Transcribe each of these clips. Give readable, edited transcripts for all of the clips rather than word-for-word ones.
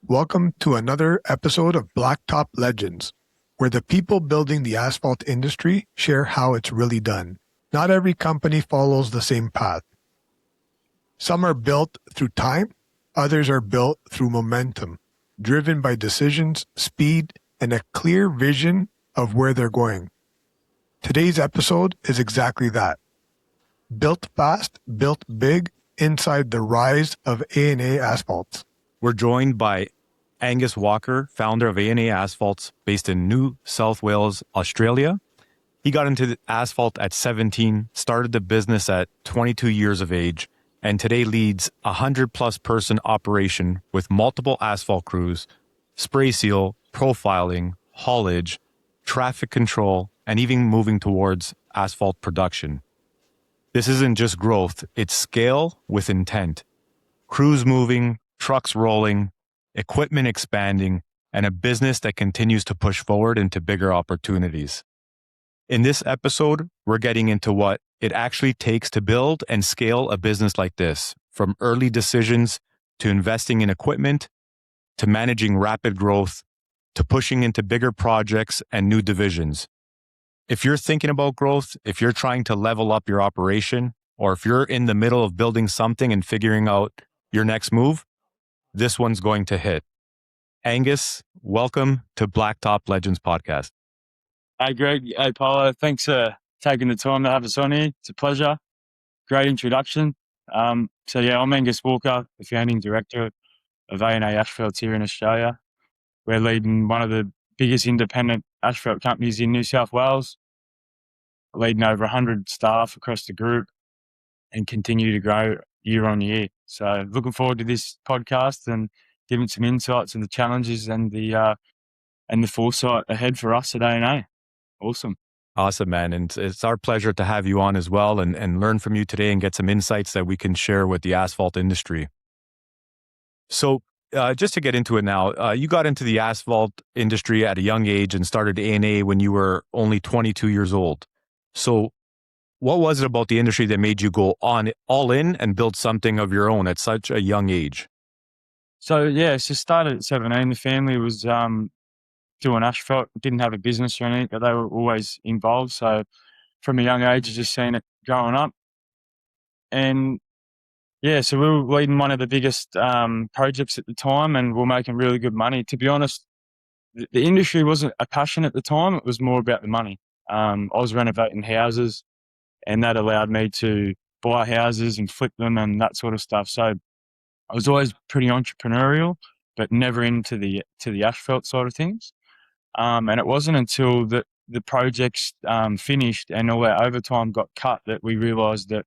Welcome to another episode of Blacktop Legends, where the people building the asphalt industry share how it's really done. Not every company follows the same path. Some are built through time, others are built through momentum, driven by decisions, speed, and a clear vision of where they're going. Today's episode is exactly that. Built fast, built big, inside the rise of ANA Asphalt. We're joined by Angus Walker, founder of ANA Asphalt, based in New South Wales, Australia. He got into the asphalt at 17, started the business at 22 years of age, and today leads a 100-plus person operation with multiple asphalt crews, spray seal, profiling, haulage, traffic control, and even moving towards asphalt production. This isn't just growth, it's scale with intent. Crews moving, trucks rolling, equipment expanding, and a business that continues to push forward into bigger opportunities. In this episode, we're getting into what it actually takes to build and scale a business like this, from early decisions to investing in equipment, to managing rapid growth, to pushing into bigger projects and new divisions. If you're thinking about growth, if you're trying to level up your operation, or if you're in the middle of building something and figuring out your next move, this one's going to hit. Angus, welcome to Blacktop Legends podcast. Hey, Greg. Hey, Paulo. Thanks for taking the time to have us on here. It's a pleasure. Great introduction. I'm Angus Walker, the founding director of ANA Asphalt here in Australia. We're leading one of the biggest independent asphalt companies in New South Wales, leading over 100 staff across the group and continue to grow year on year. So looking forward to this podcast and giving some insights of the challenges and the foresight ahead for us at ANA. Awesome, man. And it's our pleasure to have you on as well and learn from you today and get some insights that we can share with the asphalt industry. So just to get into it now, you got into the asphalt industry at a young age and started ANA when you were only 22 years old. So what was it about the industry that made you go all in and build something of your own at such a young age? So started at 17. The family was doing asphalt, didn't have a business or anything, but they were always involved. So from a young age, I just seen it growing up. And so we were leading one of the biggest projects at the time, and we were making really good money. To be honest, the industry wasn't a passion at the time. It was more about the money. I was renovating houses, and that allowed me to buy houses and flip them and that sort of stuff. So I was always pretty entrepreneurial, but never into the asphalt side of things. And it wasn't until the projects finished and all our overtime got cut that we realised that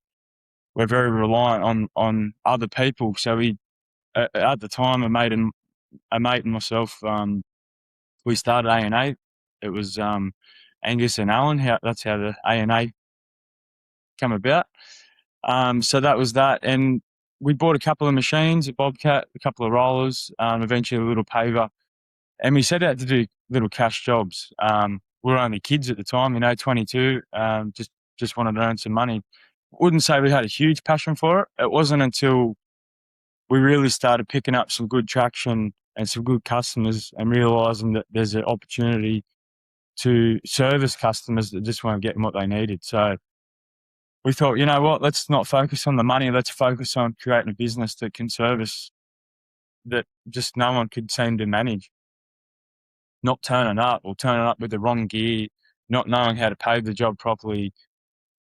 we're very reliant on other people. So we, at the time, a mate and myself, we started ANA. It was Angus and Alan. That's how the ANA come about. So that was that. And we bought a couple of machines, a Bobcat, a couple of rollers, eventually a little paver. And we set out to do little cash jobs. We were only kids at the time, 22, just wanted to earn some money. Wouldn't say we had a huge passion for it. It wasn't until we really started picking up some good traction and some good customers and realising that there's an opportunity to service customers that just weren't getting what they needed. So we thought, you know what, let's not focus on the money. Let's focus on creating a business that can service that just no one could seem to manage. Not turning up or turning up with the wrong gear, not knowing how to pave the job properly,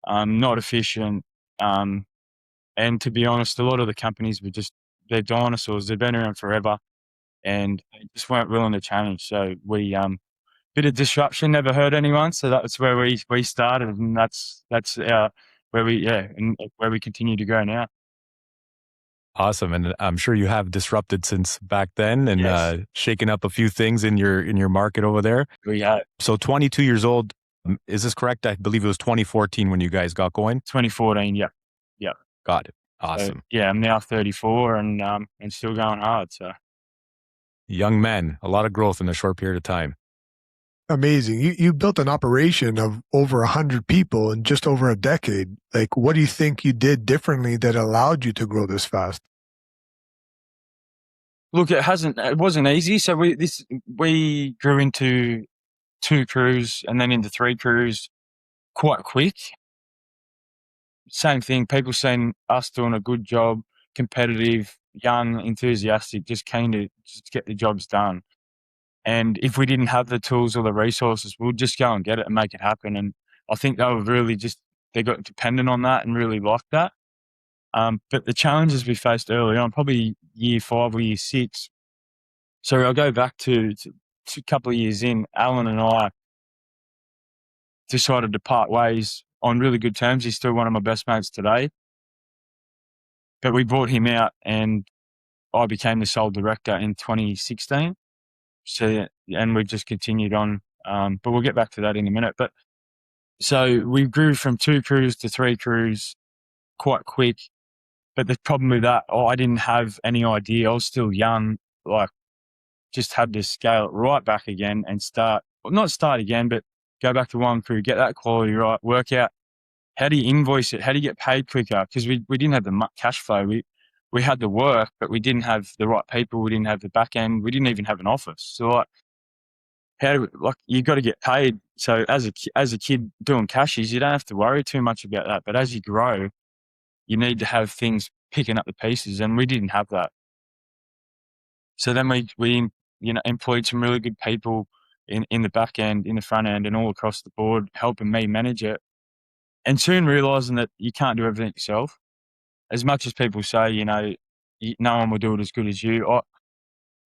not efficient. And to be honest, a lot of the companies they're dinosaurs. They've been around forever and they just weren't willing to change. So we, bit of disruption never hurt anyone. So that's where we started, and that's where we continue to go now. Awesome. And I'm sure you have disrupted since back then and Yes. Shaken up a few things in your market over there. We have. So 22 years old, is this correct? I believe it was 2014 when you guys got going. 2014, yeah. Got it. Awesome. So, I'm now 34 and still going hard. So Young men, a lot of growth in a short period of time. Amazing. You built an operation of over 100 people in just over a decade. Like, what do you think you did differently that allowed you to grow this fast? Look, it wasn't easy. So we grew into 2 crews and then into 3 crews quite quick. Same thing. People seen us doing a good job, competitive, young, enthusiastic, just keen to just get the jobs done. And if we didn't have the tools or the resources, we'd just go and get it and make it happen. And I think they were really they got dependent on that and really liked that. But the challenges we faced early on, probably year 5 or year 6. So I'll go back to a couple of years in. Alan and I decided to part ways on really good terms. He's still one of my best mates today. But we brought him out and I became the sole director in 2016. So, and we've just continued on. But we'll get back to that in a minute. But so we grew from 2 crews to 3 crews quite quick. But the problem with that, I didn't have any idea. I was still young, like just had to scale it right back again and not start again, but go back to 1 crew, get that quality right, work out how do you invoice it, how do you get paid quicker? Because we didn't have the cash flow. We had the work, but we didn't have the right people. We didn't have the back end. We didn't even have an office. So you got to get paid. So as a kid doing cashies, you don't have to worry too much about that. But as you grow, you need to have things picking up the pieces, and we didn't have that. So then we employed some really good people in the back end, in the front end, and all across the board, helping me manage it. And soon realizing that you can't do everything yourself. As much as people say, no one will do it as good as you.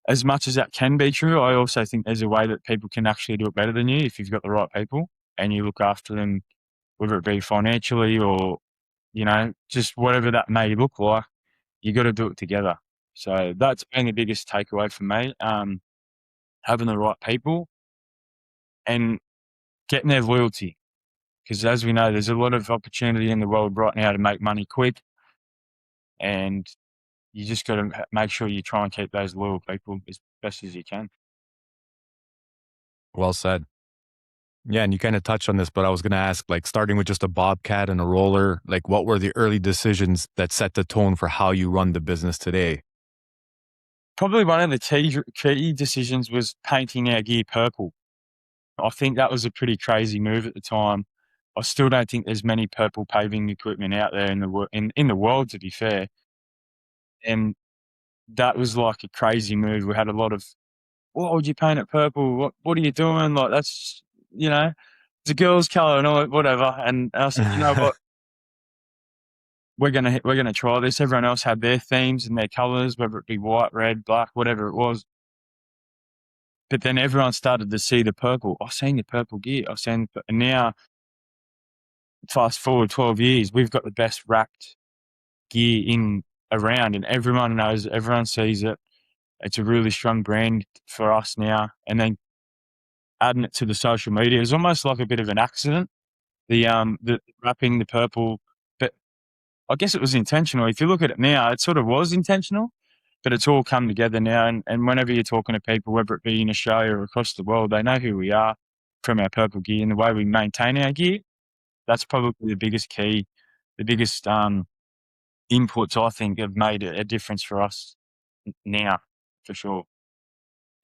As much as that can be true, I also think there's a way that people can actually do it better than you if you've got the right people and you look after them, whether it be financially or, just whatever that may look like, you got to do it together. So that's been the biggest takeaway for me, having the right people and getting their loyalty. Because as we know, there's a lot of opportunity in the world right now to make money quick, and you just got to make sure you try and keep those loyal people as best as you can. Well said. Yeah, and you kind of touched on this, but I was going to ask, like, starting with just a bobcat and a roller, like, what were the early decisions that set the tone for how you run the business today? Probably one of the key decisions was painting our gear purple. I think that was a pretty crazy move at the time. I still don't think there's many purple paving equipment out there in the world, to be fair. And that was like a crazy move. We had a lot of, "Why would you paint it purple? What are you doing? Like, that's, it's a girl's colour and all, whatever." And I said, "You know what? We're gonna try this." Everyone else had their themes and their colours, whether it be white, red, black, whatever it was. But then everyone started to see the purple. I've seen the purple gear. And now, fast forward 12 years, we've got the best wrapped gear around, and everyone knows it, everyone sees it. It's a really strong brand for us now. And then adding it to the social media is almost like a bit of an accident. The wrapping the purple, but I guess it was intentional. If you look at it now, it sort of was intentional, but it's all come together now. And whenever you're talking to people, whether it be in Australia or across the world, they know who we are from our purple gear and the way we maintain our gear. That's probably the biggest key, the biggest inputs I think have made a difference for us now, for sure.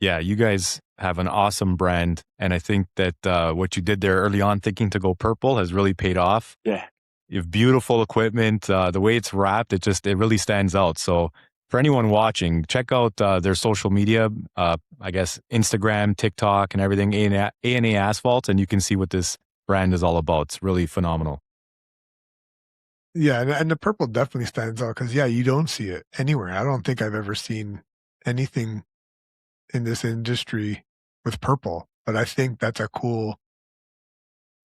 Yeah, you guys have an awesome brand. And I think that what you did there early on, thinking to go purple, has really paid off. Yeah. You have beautiful equipment. The way it's wrapped, it really stands out. So for anyone watching, check out their social media, I guess Instagram, TikTok, and everything, ANA Asphalt, and you can see what this brand is all about. It's really phenomenal. Yeah, and the purple definitely stands out because, yeah, you don't see it anywhere. I don't think I've ever seen anything in this industry with purple, but I think that's a cool,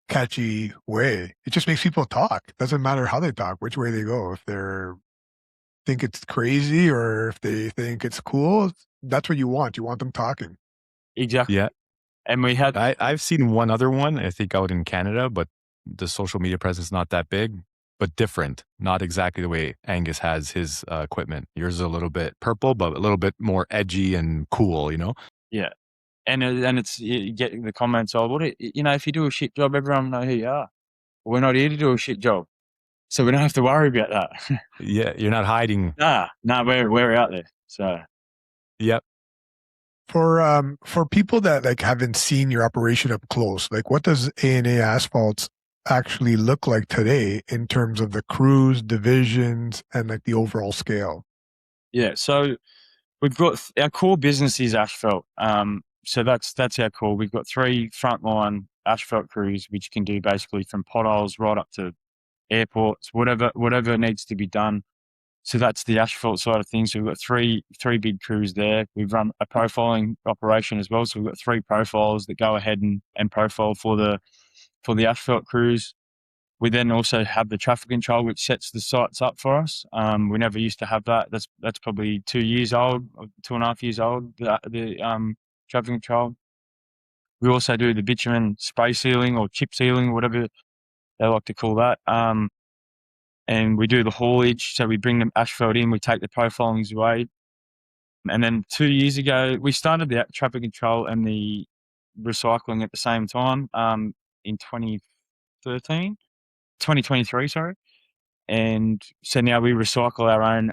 catchy way. It just makes people talk. Doesn't matter how they talk, which way they go. If they're think it's crazy or if they think it's cool, that's what you want. You want them talking. Exactly. Yeah. And we had I've seen one other one, I think out in Canada, but the social media presence is not that big, but different. Not exactly the way Angus has his equipment. Yours is a little bit purple, but a little bit more edgy and cool, Yeah. And it's, you get the comments of, if you do a shit job, everyone will know who you are. We're not here to do a shit job, so we don't have to worry about that. Yeah, you're not hiding. Nah, we're out there. So Yep. For people that like haven't seen your operation up close, like what does ANA Asphalts actually look like today in terms of the crews, divisions, and like the overall scale? Yeah. So we've got our core business is asphalt. So that's our core. We've got 3 frontline asphalt crews, which can do basically from potholes right up to airports, whatever needs to be done. So that's the asphalt side of things. So we've got three big crews there. We've run a profiling operation as well. So we've got 3 profiles that go ahead and profile for the asphalt crews. We then also have the traffic control, which sets the sites up for us. We never used to have that. That's probably 2 years old, or 2.5 years old. The traffic control. We also do the bitumen spray sealing or chip sealing, whatever they like to call that. And we do the haulage. So we bring the asphalt in, we take the profilings away. And then 2 years ago, we started the traffic control and the recycling at the same time in 2013, 2023, sorry. And so now we recycle our own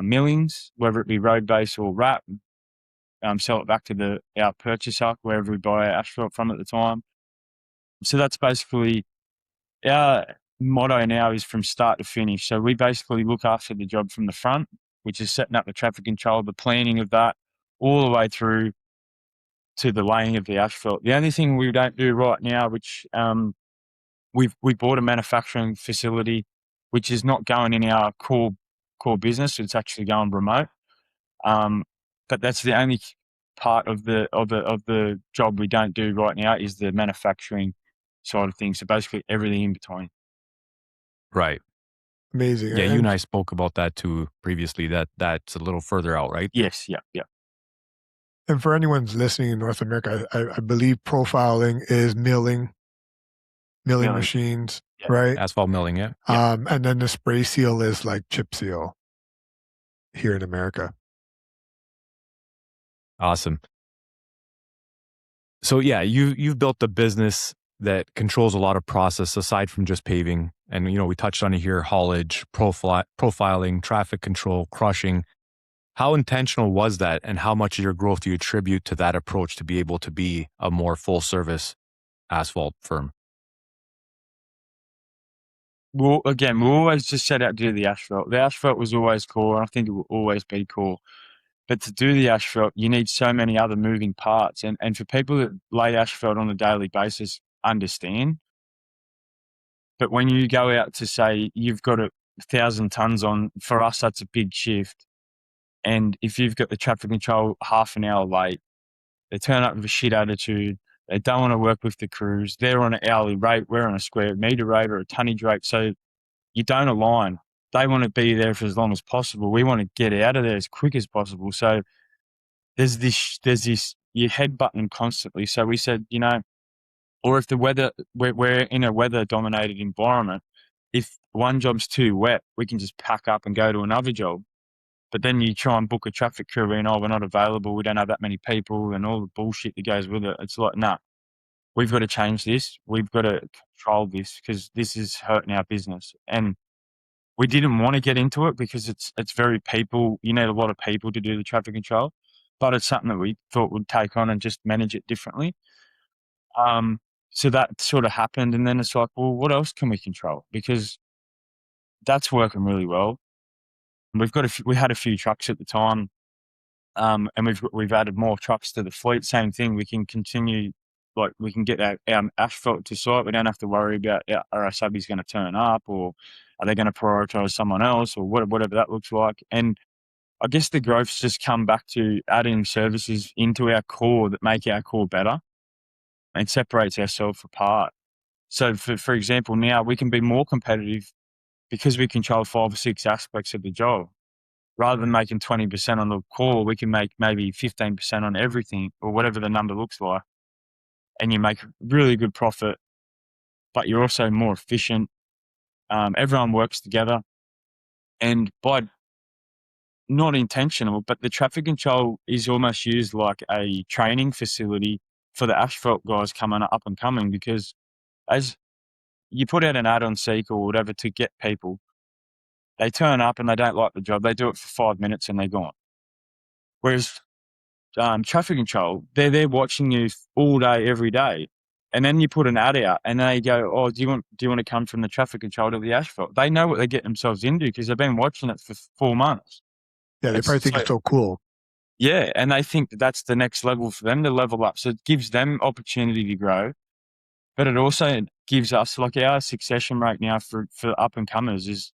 millings, whether it be road base or wrap, sell it back to our purchaser, wherever we buy our asphalt from at the time. So that's basically our motto now is from start to finish. So we basically look after the job from the front, which is setting up the traffic control, the planning of that, all the way through to the laying of the asphalt. The only thing we don't do right now, which we bought a manufacturing facility, which is not going in our core business. It's actually going remote. But that's the only part of the job we don't do right now is the manufacturing side of things. So basically everything in between. Right. Amazing. Yeah, you and I spoke about that too previously. That's a little further out, right? Yes. Yeah. Yeah. And for anyone's listening in North America, I believe profiling is milling Milling. machines, Yeah. right? Asphalt milling, yeah. And then the spray seal is like chip seal here in America. Awesome. So yeah, you've built a business that controls a lot of process aside from just paving. And we touched on it here: haulage, profiling, traffic control, crushing. How intentional was that, and how much of your growth do you attribute to that approach to be able to be a more full service asphalt firm? Well, again, we always just set out to do the asphalt. The asphalt was always core, and I think it will always be core. But to do the asphalt, you need so many other moving parts. And for people that lay asphalt on a daily basis, understand. But when you go out to say you've got 1,000 tons on, for us, that's a big shift. And if you've got the traffic control half an hour late, they turn up with a shit attitude. They don't want to work with the crews. They're on an hourly rate. We're on a square meter rate or a tonnage rate. So you don't align. They want to be there for as long as possible. We want to get out of there as quick as possible. So there's this, you're headbutting constantly. So we said, or if the weather, we're in a weather dominated environment, if one job's too wet, we can just pack up and go to another job. But then you try and book a traffic crew in, we're not available, we don't have that many people and all the bullshit that goes with it. It's like, nah, we've got to change this. We've got to control this because this is hurting our business. And we didn't want to get into it because it's very people. You need a lot of people to do the traffic control, but it's something that we thought would take on and just manage it differently. So that sort of happened, and then it's like, well, what else can we control? Because that's working really well. We had a few trucks at the time, and we've added more trucks to the fleet. Same thing, we can continue. Like we can get our asphalt to site. We don't have to worry about are our subbies going to turn up, or are they going to prioritise someone else, or whatever that looks like. And I guess the growth's just come back to adding services into our core that make our core better and separates ourselves apart. So, for example, now we can be more competitive because we control 5 or 6 aspects of the job. Rather than making 20% on the core, we can make maybe 15% on everything or whatever the number looks like. And you make really good profit, but you're also more efficient. Everyone works together. And by not intentional, but the traffic control is almost used like a training facility for the asphalt guys coming up and coming, because as you put out an ad on Seek or whatever to get people, they turn up and they don't like the job. They do it for 5 minutes and they're gone. Whereas traffic control, they're watching you all day, every day. And then you put an ad out and they go, oh, do you want to come from the traffic control to the asphalt? They know what they get themselves into because they've been watching it for 4 months. Yeah, they probably think it's so cool. Yeah, and they think that's the next level for them to level up. So it gives them opportunity to grow, but it also gives us, like, our succession rate now for up and comers is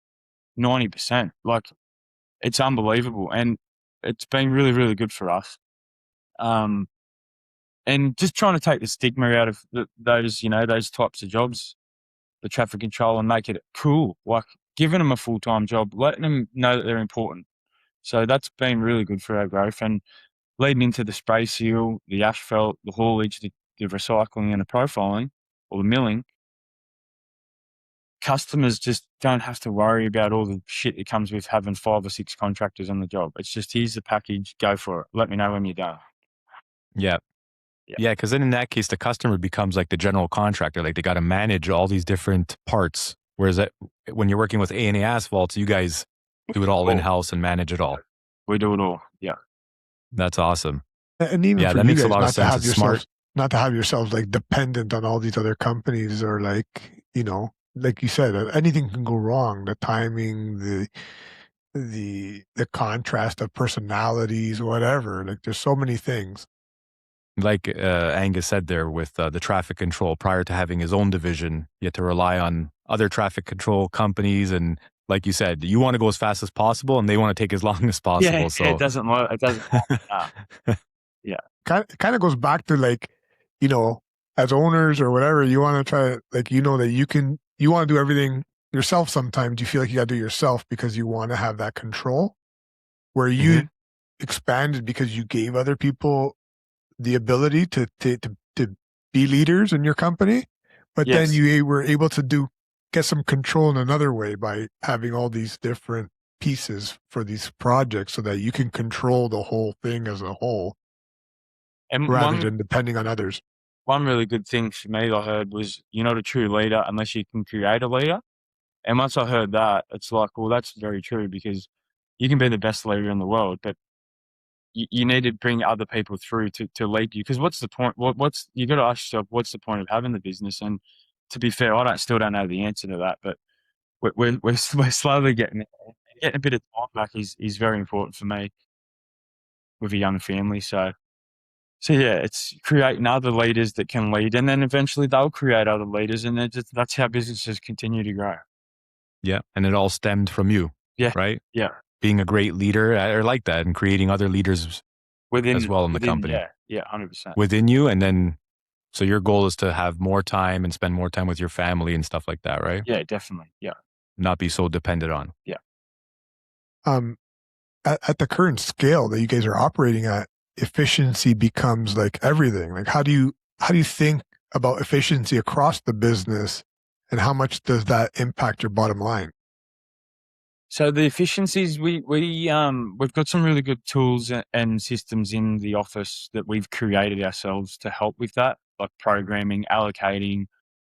90%. Like, it's unbelievable, and it's been really, really good for us. And just trying to take the stigma out of those, those types of jobs, the traffic control, and make it cool. Like, giving them a full-time job, letting them know that they're important. So that's been really good for our growth. And leading into the spray seal, the asphalt, the haulage, the recycling and the profiling or the milling, customers just don't have to worry about all the shit that comes with having 5 or 6 contractors on the job. It's just, here's the package, go for it. Let me know when you're done. Yeah. Yeah. Yeah, because then in that case, the customer becomes like the general contractor. Like they got to manage all these different parts. Whereas when you're working with ANA Asphalt, you guys do it all in-house and manage it all. We do it all. Yeah. That's awesome. And even Yeah, for that you makes a guys, lot of sense. It's smart. not to have yourselves like dependent on all these other companies, or like, like you said, anything can go wrong. The timing, the contrast of personalities, whatever. Like there's so many things. Like Angus said there with the traffic control, prior to having his own division, you had to rely on other traffic control companies. And like you said, you want to go as fast as possible and they want to take as long as possible. Yeah, so it doesn't work. It doesn't work. Yeah. Kind of goes back to like, as owners or whatever, you want to try, like, that you want to do everything yourself. Sometimes you feel like you got to do it yourself because you want to have that control, where you expanded because you gave other people the ability to be leaders in your company, but then you were able to get some control in another way by having all these different pieces for these projects so that you can control the whole thing as a whole, and rather than depending on others. One really good thing for me I heard was, you're not a true leader unless you can create a leader. And once I heard that, it's like, well, that's very true, because you can be the best leader in the world, but you need to bring other people through to lead you. Because what's the point? You got to ask yourself, what's the point of having the business? And to be fair, still don't know the answer to that, but we're slowly getting there. Getting a bit of time back is very important for me with a young family. So yeah, it's creating other leaders that can lead, and then eventually they'll create other leaders, and that's how businesses continue to grow. Yeah, and it all stemmed from you. Yeah, right. Yeah, being a great leader, or like that, and creating other leaders as well in the company. Yeah, 100% within you, and then so your goal is to have more time and spend more time with your family and stuff like that, right? Yeah, definitely. Yeah, Not be so dependent on. Yeah. At the current scale that you guys are operating at, efficiency becomes like everything. Like, how do you think about efficiency across the business, and how much does that impact your bottom line? So the efficiencies, we've got some really good tools and systems in the office that we've created ourselves to help with that, like programming, allocating,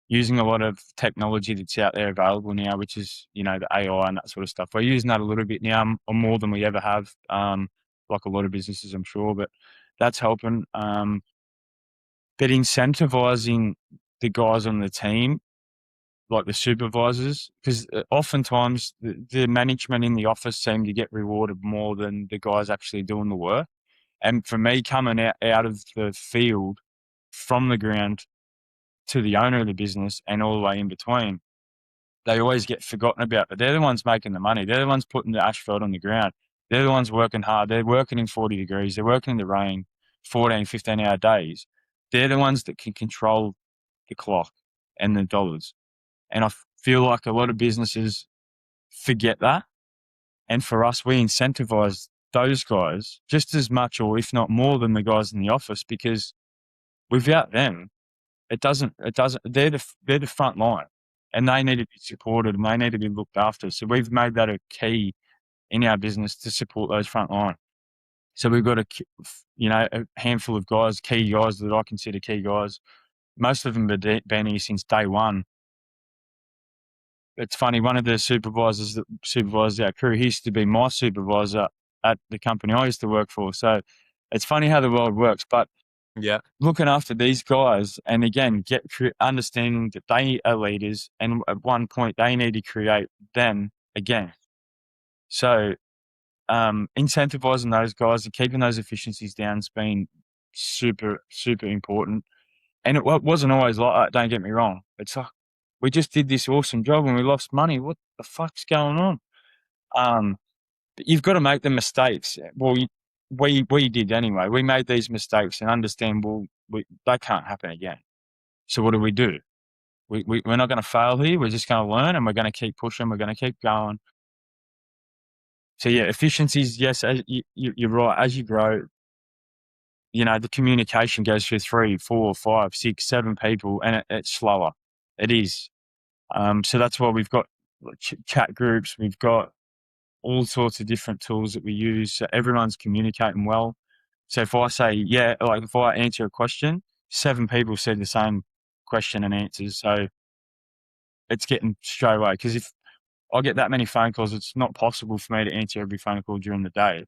using a lot of technology that's out there available now, which is, the AI and that sort of stuff. We're using that a little bit now, or more than we ever have, like a lot of businesses, I'm sure, but that's helping. But incentivizing the guys on the team, like the supervisors, because oftentimes the management in the office seem to get rewarded more than the guys actually doing the work. And for me, coming out of the field from the ground to the owner of the business and all the way in between, they always get forgotten about, but they're the ones making the money. They're the ones putting the asphalt on the ground. They're the ones working hard. They're working in 40 degrees. They're working in the rain, 14, 15-hour days. They're the ones that can control the clock and the dollars. And I feel like a lot of businesses forget that. And for us, we incentivize those guys just as much, or if not more, than the guys in the office, because without them, it doesn't, they're the front line, and they need to be supported and they need to be looked after. So we've made that a key in our business to support those front line. So we've got a handful of guys, key guys that I consider key guys. Most of them have been here since day one. It's funny, one of the supervisors that supervises our crew, he used to be my supervisor at the company I used to work for. So It's funny how the world works, but Yeah. looking after these guys, and again, understanding that they are leaders, and at one point they need to create them again. So, incentivizing those guys and keeping those efficiencies down has been super, super important. And it wasn't always like that, don't get me wrong. It's like, we just did this awesome job and we lost money. What the fuck's going on? But you've got to make the mistakes. Well, we did anyway. We made these mistakes and understand, well, they can't happen again. So what do? We're not going to fail here. We're just going to learn, and we're going to keep pushing. We're going to keep going. So yeah, efficiencies. Yes, you're right. As you grow, the communication goes through 3, 4, 5, 6, 7 people, and it's slower. It is. So that's why we've got chat groups. We've got all sorts of different tools that we use. So everyone's communicating well. So if I say, if I answer a question, 7 people said the same question and answers. So it's getting straight away. Because if I get that many phone calls, it's not possible for me to answer every phone call during the day.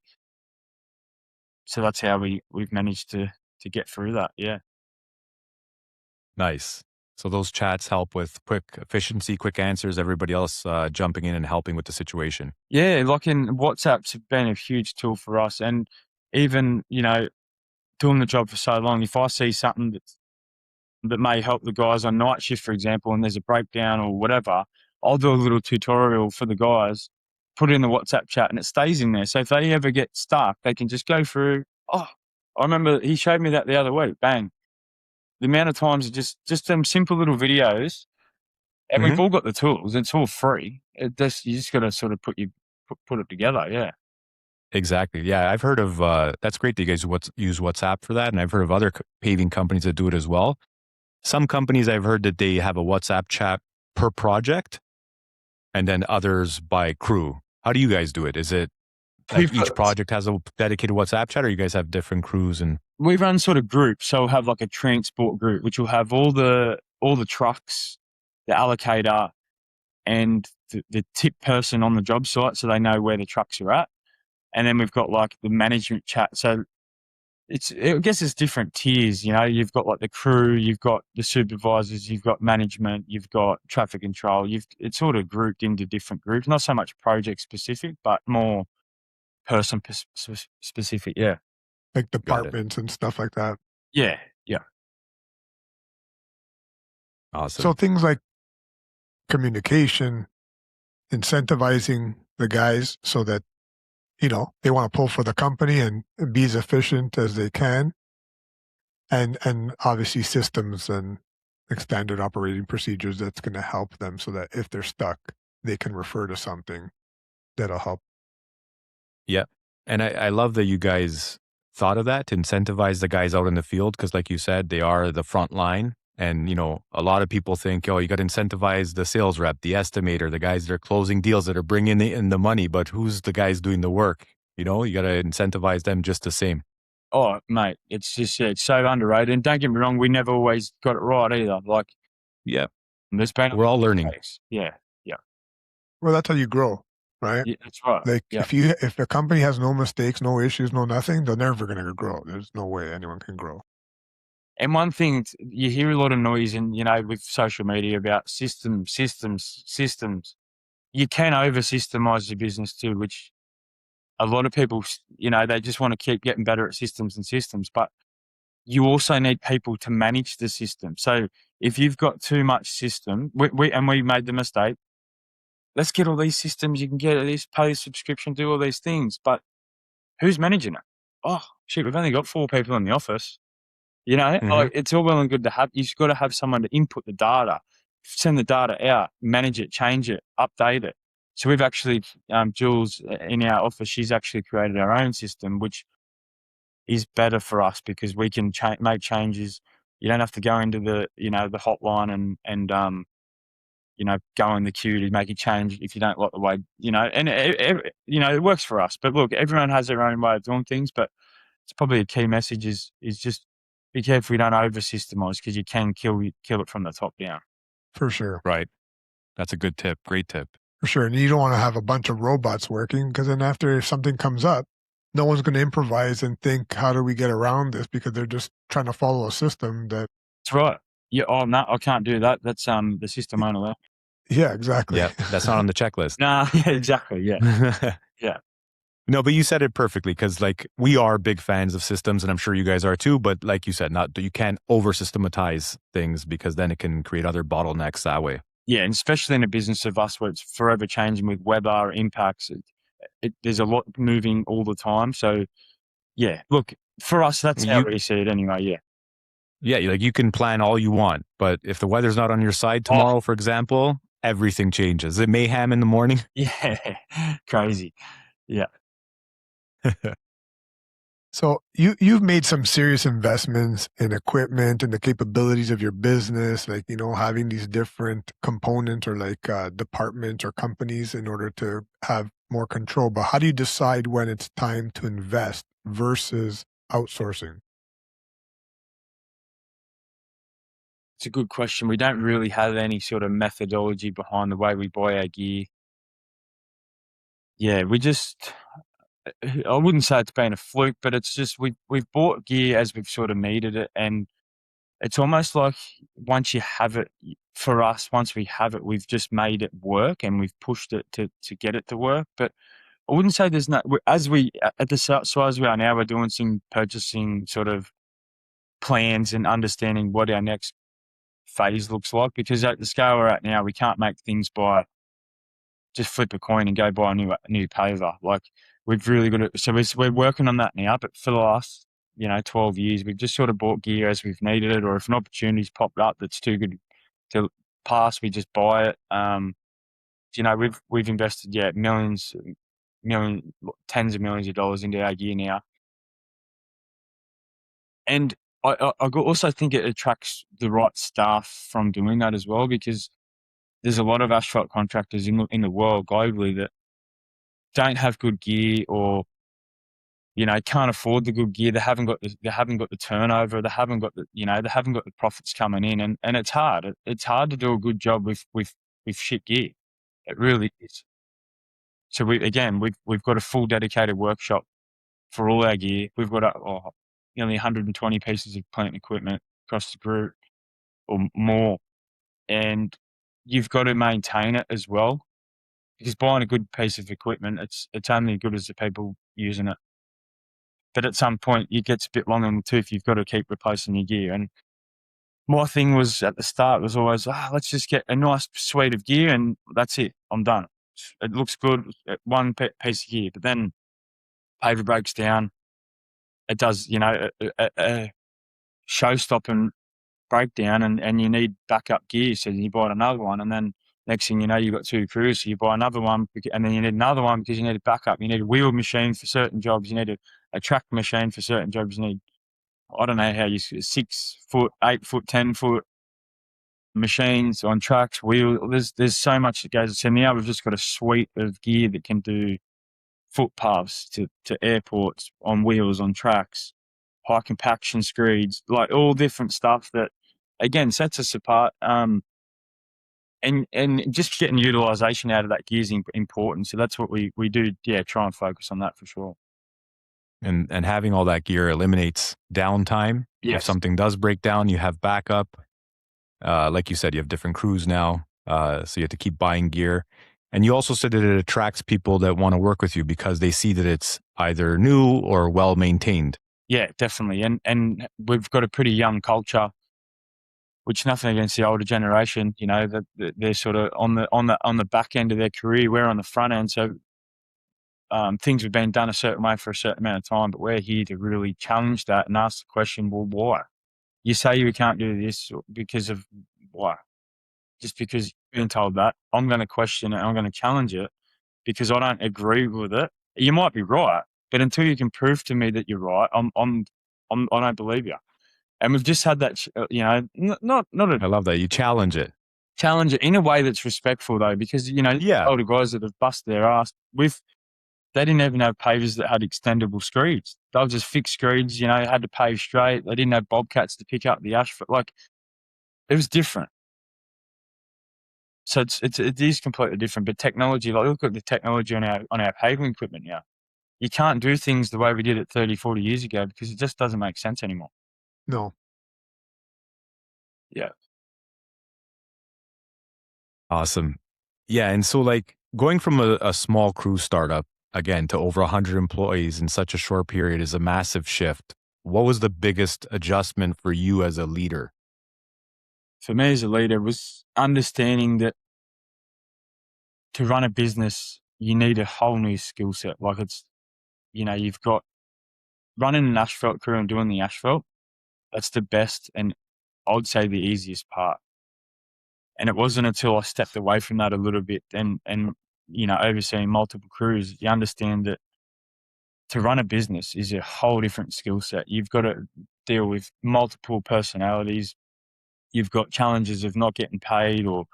So that's how we've managed to get through that. Yeah. Nice. So those chats help with quick efficiency, quick answers, everybody else jumping in and helping with the situation. Yeah, like in WhatsApp's been a huge tool for us. And even, doing the job for so long, if I see something that may help the guys on night shift, for example, and there's a breakdown or whatever, I'll do a little tutorial for the guys, put it in the WhatsApp chat, and it stays in there. So if they ever get stuck, they can just go through. Oh, I remember he showed me that the other week. Bang. The amount of times, just some simple little videos, and we've all got the tools. It's all free. You just got to sort of put it together. Yeah. Exactly. Yeah, I've heard of, that's great that you guys use WhatsApp for that. And I've heard of other paving companies that do it as well. Some companies I've heard that they have a WhatsApp chat per project and then others by crew. How do you guys do it? Is it like each project has a dedicated WhatsApp chat, or you guys have different crews? And we run sort of groups. So we'll have like a transport group, which will have all the trucks, the allocator, and the tip person on the job site, so they know where the trucks are at. And then we've got like the management chat. So I guess it's different tiers. You've got like the crew, you've got the supervisors, you've got management, you've got traffic control. It's sort of grouped into different groups, not so much project specific, but more person specific. Yeah. Like departments and stuff like that. Yeah. Yeah. Awesome. So things like communication, incentivizing the guys so that, they want to pull for the company and be as efficient as they can. And obviously systems and like standard operating procedures that's going to help them so that if they're stuck, they can refer to something that'll help. Yeah. And I love that you guys thought of that to incentivize the guys out in the field, because like you said, they are the front line. And, a lot of people think, you got to incentivize the sales rep, the estimator, the guys that are closing deals, that are bringing in the money, but who's the guys doing the work? You got to incentivize them just the same. Oh, mate, it's just, it's so underrated. And don't get me wrong, we never always got it right either. Like, yeah, there's been we're all learning. mistakes. Yeah. Yeah. Well, that's how you grow, right? Yeah, that's right. Like Yeah. if a company has no mistakes, no issues, no nothing, they're never going to grow. There's no way anyone can grow. And one thing, you hear a lot of noise and, with social media about systems. You can over-systemize your business too, which a lot of people, they just want to keep getting better at systems. But you also need people to manage the system. So if you've got too much system, we made the mistake, let's get all these systems, you can get this, pay a subscription, do all these things. But who's managing it? Oh, shit, we've only got 4 people in the office. Like, it's all well and good to have, you've got to have someone to input the data, send the data out, manage it, change it, update it. So we've actually, Jules in our office, she's actually created our own system, which is better for us because we can make changes. You don't have to go into the, the hotline and go in the queue to make a change if you don't like the way, and it works for us. But look, everyone has their own way of doing things, but it's probably a key message is just be careful you don't over-systemize, because you can kill it from the top down. For sure. Right. That's a good tip. Great tip. For sure. And you don't want to have a bunch of robots working, because then if something comes up, no one's going to improvise and think, how do we get around this? Because they're just trying to follow a system that. That's right. Yeah. Oh no, I can't do that. That's the system won't allow. Yeah, exactly. Yeah, that's not on the checklist. Nah. Yeah. Exactly. Yeah. Yeah. No, but you said it perfectly, because like we are big fans of systems, and I'm sure you guys are too. But like you said, you can't over systematize things, because then it can create other bottlenecks that way. Yeah, and especially in a business of us where it's forever changing with weather impacts. There's a lot moving all the time. So yeah, look, for us, that's how we see it anyway. Yeah. Yeah, like you can plan all you want, but if the weather's not on your side tomorrow, for example, everything changes. Is it mayhem in the morning? Yeah. Crazy. Yeah. So you've made some serious investments in equipment and the capabilities of your business, like, having these different components or like departments or companies in order to have more control. But how do you decide when it's time to invest versus outsourcing? It's a good question. We don't really have any sort of methodology behind the way we buy our gear. Yeah, we just, I wouldn't say it's been a fluke, but it's just we've bought gear as we've sort of needed it, and it's almost like once you have it, for us, once we have it, we've just made it work and we've pushed it to get it to work. But I wouldn't say there's not, as we, at the size we are now, we're doing some purchasing sort of plans and understanding what our next phase looks like, because at the scale we're at now, we can't make things by just flip a coin and go buy a new paver. Like, we've really got to, so we're working on that now, but for the last, 12 years, we've just sort of bought gear as we've needed it, or if an opportunity's popped up that's too good to pass, we just buy it. We've invested, tens of millions of dollars into our gear now. And I also think it attracts the right staff from doing that as well, because there's a lot of asphalt contractors in the world globally that don't have good gear, or can't afford the good gear. They haven't got the turnover. They haven't got the profits coming in, and it's hard. It's hard to do a good job with shit gear. It really is. So we've got a full dedicated workshop for all our gear. We've got nearly 120 pieces of plant and equipment across the group or more, and you've got to maintain it as well, because buying a good piece of equipment, it's only as good as the people using it. But at some point, it gets a bit long in the tooth. You've got to keep replacing your gear. And my thing was at the start was always, let's just get a nice suite of gear and that's it. I'm done. It looks good, one piece of gear. But then paver breaks down. It does, a show-stopping breakdown, and you need backup gear. So you buy another one, and then next thing you know, you've got two crews. So you buy another one, and then you need another one because you need a backup. You need a wheel machine for certain jobs. You need a track machine for certain jobs. You need, I don't know how 6 foot, 8 foot, 10 foot machines on tracks, wheel. There's so much that goes. So now we've just got a suite of gear that can do footpaths to airports, on wheels, on tracks, high compaction screeds, like all different stuff that again sets us apart. And just getting utilization out of that gear is important. So that's what we do. Yeah, try and focus on that for sure. And having all that gear eliminates downtime. Yes. If something does break down, you have backup. Like you said, you have different crews now, so you have to keep buying gear. And you also said that it attracts people that want to work with you because they see that it's either new or well maintained. Yeah, definitely. And we've got a pretty young culture, which nothing against the older generation. That they're sort of on the back end of their career. We're on the front end, so things have been done a certain way for a certain amount of time. But we're here to really challenge that and ask the question: well, why? You say you can't do this because of why? Just because you've been told that. I'm going to question it. I'm going to challenge it because I don't agree with it. You might be right, but until you can prove to me that you're right, I don't believe you. And we've just had that, not I love that you challenge it. Challenge it in a way that's respectful though, because older guys that have busted their ass they didn't even have pavers that had extendable screeds. They were just fixed screeds, had to pave straight. They didn't have bobcats to pick up the asphalt. Like, it was different. So it is completely different. But technology, like look at the technology on our paving equipment now. you can't do things the way we did it 30, 40 years ago because it just doesn't make sense anymore. No. Yeah. Awesome. Yeah. And so, like, going from a small crew startup again to over 100 employees in such a short period is a massive shift. What was the biggest adjustment for you as a leader? For me as a leader was understanding that to run a business, you need a whole new skill set. Like you've got running an asphalt crew and doing the asphalt. That's the best and I'd say the easiest part. And it wasn't until I stepped away from that a little bit and overseeing multiple crews, you understand that to run a business is a whole different skill set. You've got to deal with multiple personalities. You've got challenges of not getting paid or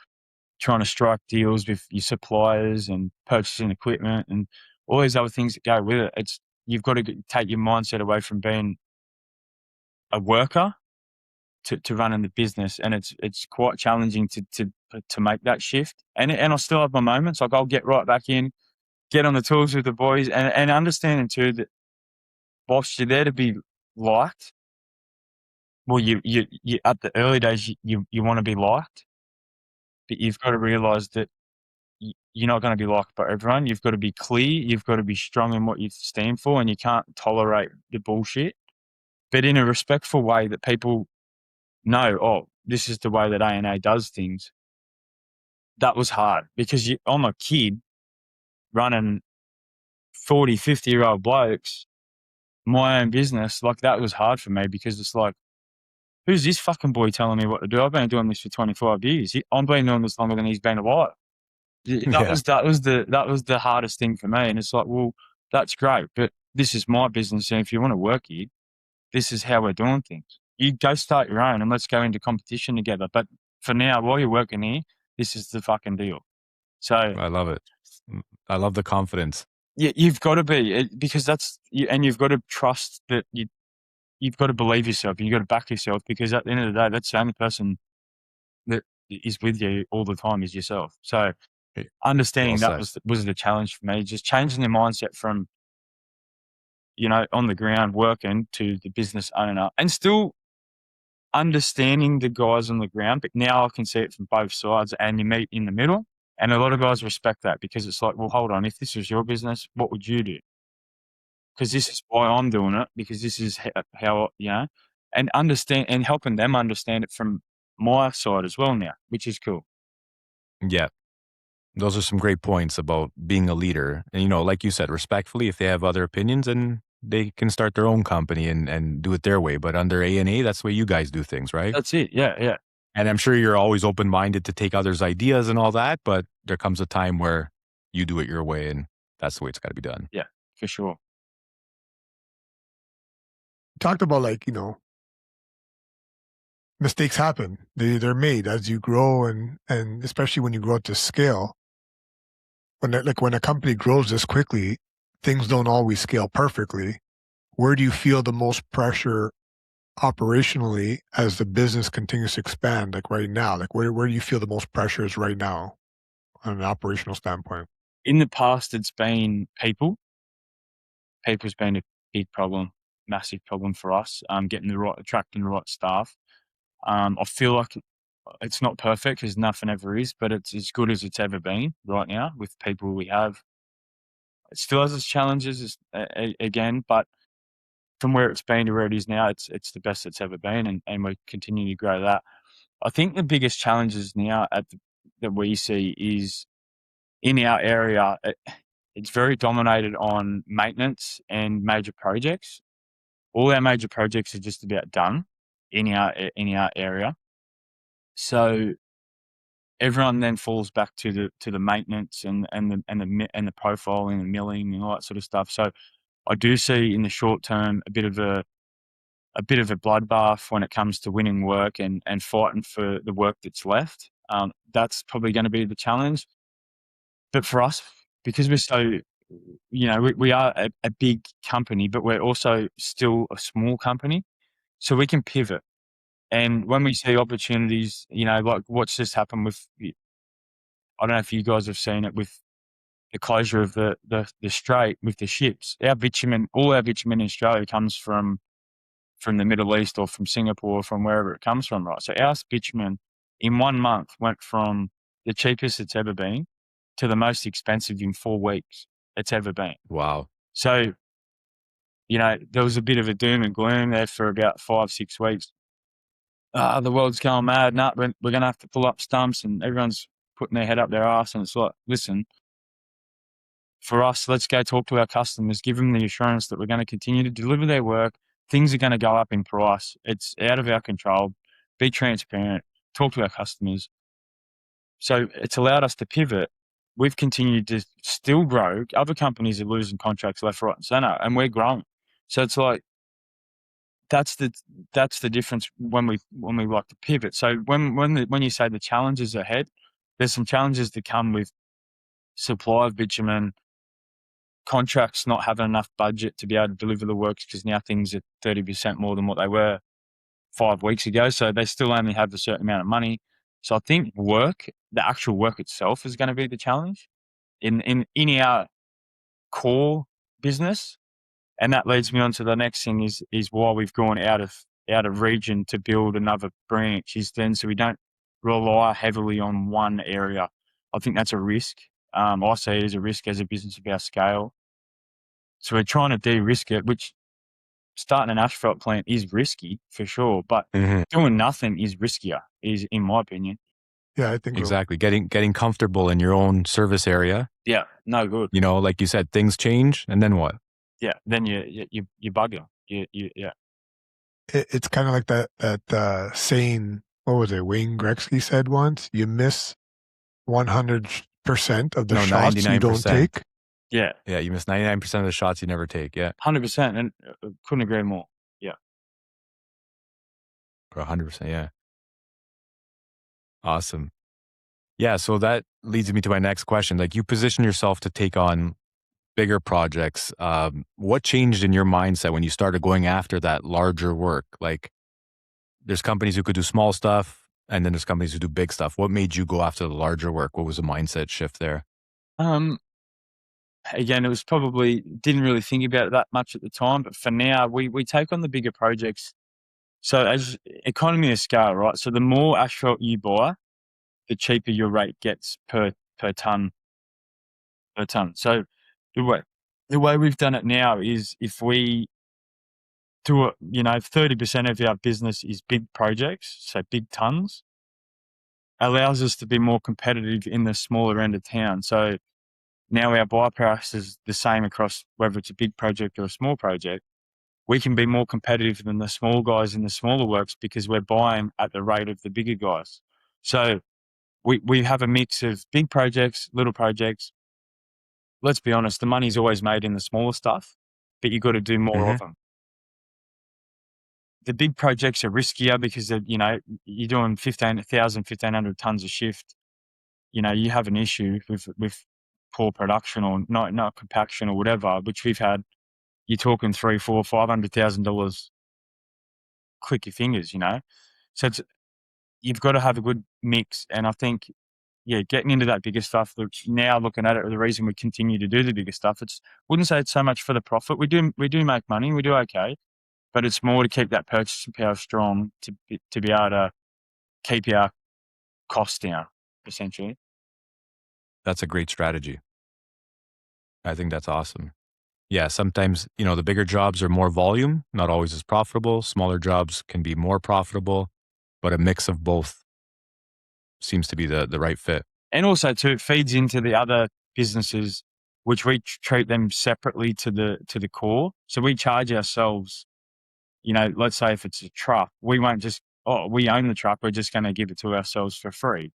trying to strike deals with your suppliers and purchasing equipment and all these other things that go with it. You've got to take your mindset away from being a worker to running the business, and it's quite challenging to make that shift. And I still have my moments. Like I'll get right back in, get on the tools with the boys, and understanding too that whilst you're there to be liked, well, you at the early days you want to be liked, but you've got to realise that you're not going to be liked by everyone. You've got to be clear. You've got to be strong in what you stand for, and you can't tolerate the bullshit, but in a respectful way that people know, oh, this is the way that ANA does things. That was hard because I'm a kid running 40, 50-year-old blokes, my own business. Like that was hard for me because it's like, who's this fucking boy telling me what to do? I've been doing this for 25 years. I'm been doing this longer than he's been alive. Yeah. That was the hardest thing for me. And it's like, well, that's great, but this is my business. And if you want to work here, this is how we're doing things. You go start your own and let's go into competition together. But for now, while you're working here, this is the fucking deal. So I love it. I love the confidence. yeah, you've got to be because and you've got to trust that you've got to believe yourself and you've got to back yourself because at the end of the day, that's the only person that is with you all the time is yourself. So Well understanding that said. was the challenge for me, just changing the mindset from, on the ground working to the business owner and still understanding the guys on the ground. But now I can see it from both sides and you meet in the middle. And a lot of guys respect that because it's like, well, hold on, if this was your business, what would you do? Because this is why I'm doing it, because this is how and understand and helping them understand it from my side as well now, which is cool. Yeah. Those are some great points about being a leader. And, like you said, respectfully, if they have other opinions, then they can start their own company and do it their way. But under ANA, that's the way you guys do things, right? That's it. Yeah, yeah. And I'm sure you're always open-minded to take others' ideas and all that, but there comes a time where you do it your way, and that's the way it's got to be done. Yeah, for sure. Talked about mistakes happen. They're made as you grow and especially when you grow to scale. When a company grows this quickly, things don't always scale perfectly. Where do you feel the most pressure operationally as the business continues to expand? Like right now, like where do you feel the most pressures right now on an operational standpoint? In the past, it's been people. People's been a big problem, massive problem for us. Attracting the right staff. I feel like it's not perfect because nothing ever is, but it's as good as it's ever been right now with people we have. It still has its challenges again, but from where it's been to where it is now, it's the best it's ever been, and we're continuing to grow that. I think the biggest challenges now that we see is in our area. It's very dominated on maintenance and major projects. All our major projects are just about done in our area. So everyone then falls back to the maintenance and the profiling and milling and all that sort of stuff. So I do see in the short term a bit of a bloodbath when it comes to winning work and fighting for the work that's left. That's probably going to be the challenge. But for us, because we're so, we are a big company, but we're also still a small company, so we can pivot. And when we see opportunities, like what's just happened with, I don't know if you guys have seen it with the closure of the strait with the ships. Our bitumen, all our bitumen in Australia comes from the Middle East or from Singapore or from wherever it comes from, right? So our bitumen in 1 month went from the cheapest it's ever been to the most expensive in 4 weeks it's ever been. Wow. So, there was a bit of a doom and gloom there for about 5-6 weeks. The world's going mad. No, we're going to have to pull up stumps, and everyone's putting their head up their arse. And it's like, listen, for us, let's go talk to our customers, give them the assurance that we're going to continue to deliver their work. Things are going to go up in price. It's out of our control. Be transparent. Talk to our customers. So it's allowed us to pivot. We've continued to still grow. Other companies are losing contracts left, right, and center, and we're growing. So it's like that's the difference when we like to pivot. So when you say the challenges ahead, there's some challenges that come with supply of bitumen, contracts not having enough budget to be able to deliver the works because now things are 30% more than what they were 5 weeks ago. So they still only have a certain amount of money. So I think the actual work itself is going to be the challenge in our core business. And that leads me on to the next thing is why we've gone out of region to build another branch is then so we don't rely heavily on one area. I think that's a risk. I see it as a risk as a business of our scale. So we're trying to de-risk it, which starting an asphalt plant is risky for sure, but doing nothing is riskier, is in my opinion. Yeah, I think so. Exactly. Getting comfortable in your own service area. Yeah, no good. Like you said, things change, and then what? Yeah, then you bugger. Yeah. It's kind of like that saying. What was it? Wayne Gretzky said once: "You miss 100% of the No, shots you don't 99%. take." Yeah, Yeah, you miss 99% of the shots you never take. Yeah, 100%, and couldn't agree more. Yeah. or 100%. Yeah. Awesome. Yeah, so that leads me to my next question. Like you position yourself to take on bigger projects. What changed in your mindset when you started going after that larger work? Like there's companies who could do small stuff and then there's companies who do big stuff. What made you go after the larger work? What was the mindset shift there? Again, it was probably didn't really think about it that much at the time, but for now, we take on the bigger projects. So as economy of scale, right? So the more asphalt you buy, the cheaper your rate gets per ton. So the way we've done it now is if we do it, 30% of our business is big projects, so big tons, allows us to be more competitive in the smaller end of town. So now our buy price is the same across whether it's a big project or a small project. We can be more competitive than the small guys in the smaller works because we're buying at the rate of the bigger guys. So we have a mix of big projects, little projects. Let's be honest, the money's always made in the smaller stuff, but you've got to do more of them. The big projects are riskier because you're doing 1,500 tons a shift. You have an issue with poor production or not compaction or whatever, which we've had. You're talking $300,000-$500,000. Click your fingers, So you've got to have a good mix, and I think getting into that bigger stuff. Now looking at it, the reason we continue to do the bigger stuff, wouldn't say it's so much for the profit. We do make money, we do okay, but it's more to keep that purchasing power strong to be able to keep our costs down, essentially. That's a great strategy. I think that's awesome. Yeah, sometimes, the bigger jobs are more volume, not always as profitable. Smaller jobs can be more profitable, but a mix of both seems to be the right fit. And also too, it feeds into the other businesses, which we treat them separately to the core. So we charge ourselves, let's say if it's a truck, we won't just, we own the truck, we're just going to give it to ourselves for free.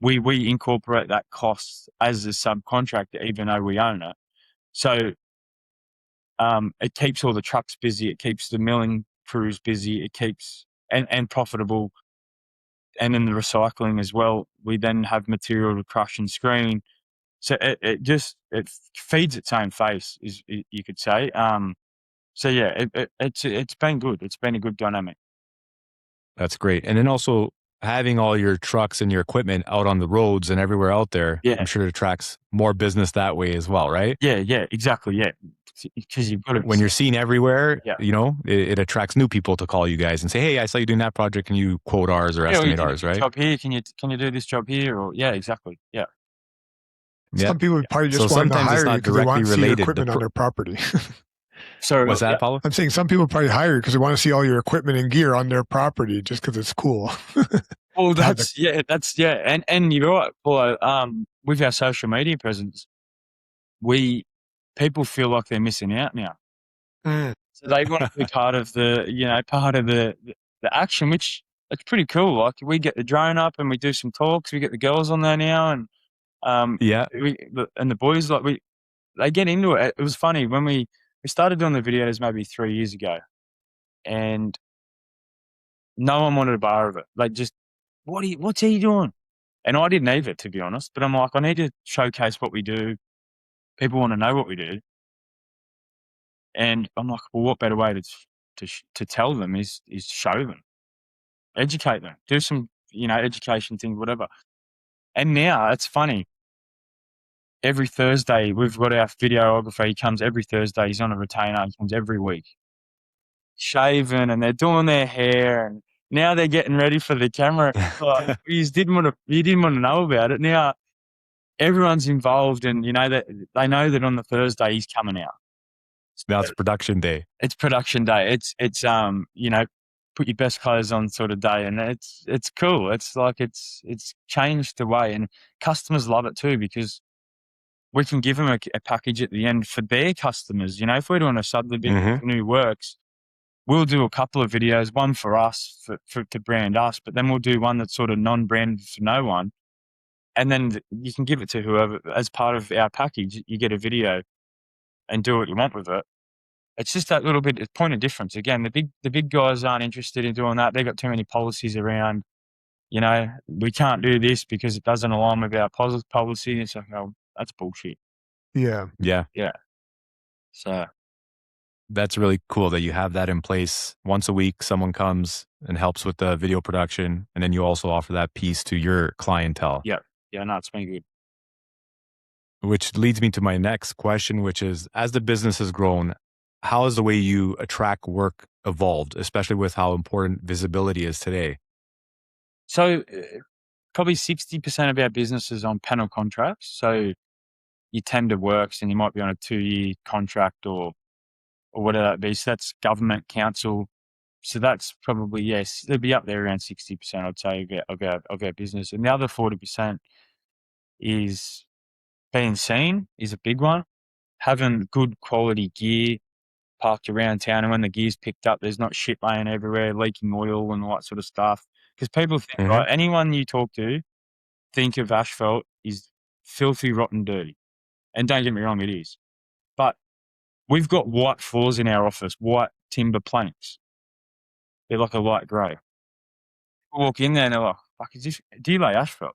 We incorporate that cost as a subcontractor, even though we own it. So it keeps all the trucks busy. It keeps the milling crews busy. It keeps and profitable. And in the recycling as well, we then have material to crush and screen. So it feeds its own face, you could say. So yeah, it's been good. It's been a good dynamic. That's great. And then also, having all your trucks and your equipment out on the roads and everywhere out there, Yeah. I'm sure it attracts more business that way as well, right? Yeah, exactly. Yeah. Because you've got to, When you're seen everywhere, Yeah. it attracts new people to call you guys and say, hey, I saw you doing that project. Can you quote ours or yeah, estimate can you ours, do this right? job here? Can you do this job here? Or yeah, exactly. Yeah. Yeah. Some people probably So just want to sometimes it's hire you not because they want directly to see your related. equipment on their property. So What's that, Paulo? I'm saying some people probably hire you because they want to see all your equipment and gear on their property just because it's cool. Well, that's yeah, and you're right, Paulo. With our social media presence, people feel like they're missing out now. So they want to be part of the action, which it's pretty cool. Like we get the drone up and we do some talks. We get the girls on there now, and Yeah. the boys they get into it. It was funny when we started doing the videos maybe 3 years ago, and no one wanted a bar of it. Like just what's he doing? And I didn't either, to be honest. But I'm like, I need to showcase what we do. People want to know what we do. And I'm like, well, what better way to tell them is show them, educate them, do some, education thing, whatever. And now it's funny. Every Thursday, we've got our videographer. He comes every Thursday. He's on a retainer. He comes every week, shaving, and they're doing their hair. And now they're getting ready for the camera. Like, you didn't want to know about it. Now everyone's involved, and that they know that on the Thursday he's coming out. Now it's production day. It's production day. It's put your best clothes on sort of day, and it's cool. It's like it's changed the way, and customers love it too because we can give them a package at the end for their customers. If we're doing a subdivision new works, we'll do a couple of videos, one for us to brand us, but then we'll do one that's sort of non-branded for no one, and then you can give it to whoever as part of our package. You get a video and do what you want with it. It's just that little bit point of difference. Again, the big guys aren't interested in doing that. They've got too many policies around. We can't do this because it doesn't align with our policy. It's like, oh, that's bullshit. Yeah. Yeah. Yeah. So That's really cool that you have that in place. Once a week, someone comes and helps with the video production, and then you also offer that piece to your clientele. yeah, no, it's been good. Which leads me to my next question, which is, as the business has grown, how has the way you attract work evolved, especially with how important visibility is today? So probably 60% of our business is on panel contracts. So you tender works and you might be on a 2-year contract or whatever that be. So that's government, council. So that's probably, yes, it'd be up there around 60%, I'd say, of our business. And the other 40% is being seen is a big one. Having good quality gear parked around town, and when the gear's picked up, there's not shit laying everywhere, leaking oil and all that sort of stuff. Because people think, right, anyone you talk to think of asphalt is filthy, rotten, dirty. And don't get me wrong, it is. But we've got white floors in our office, white timber planks. They're like a light grey. People walk in there and they're like, fuck, do you lay asphalt?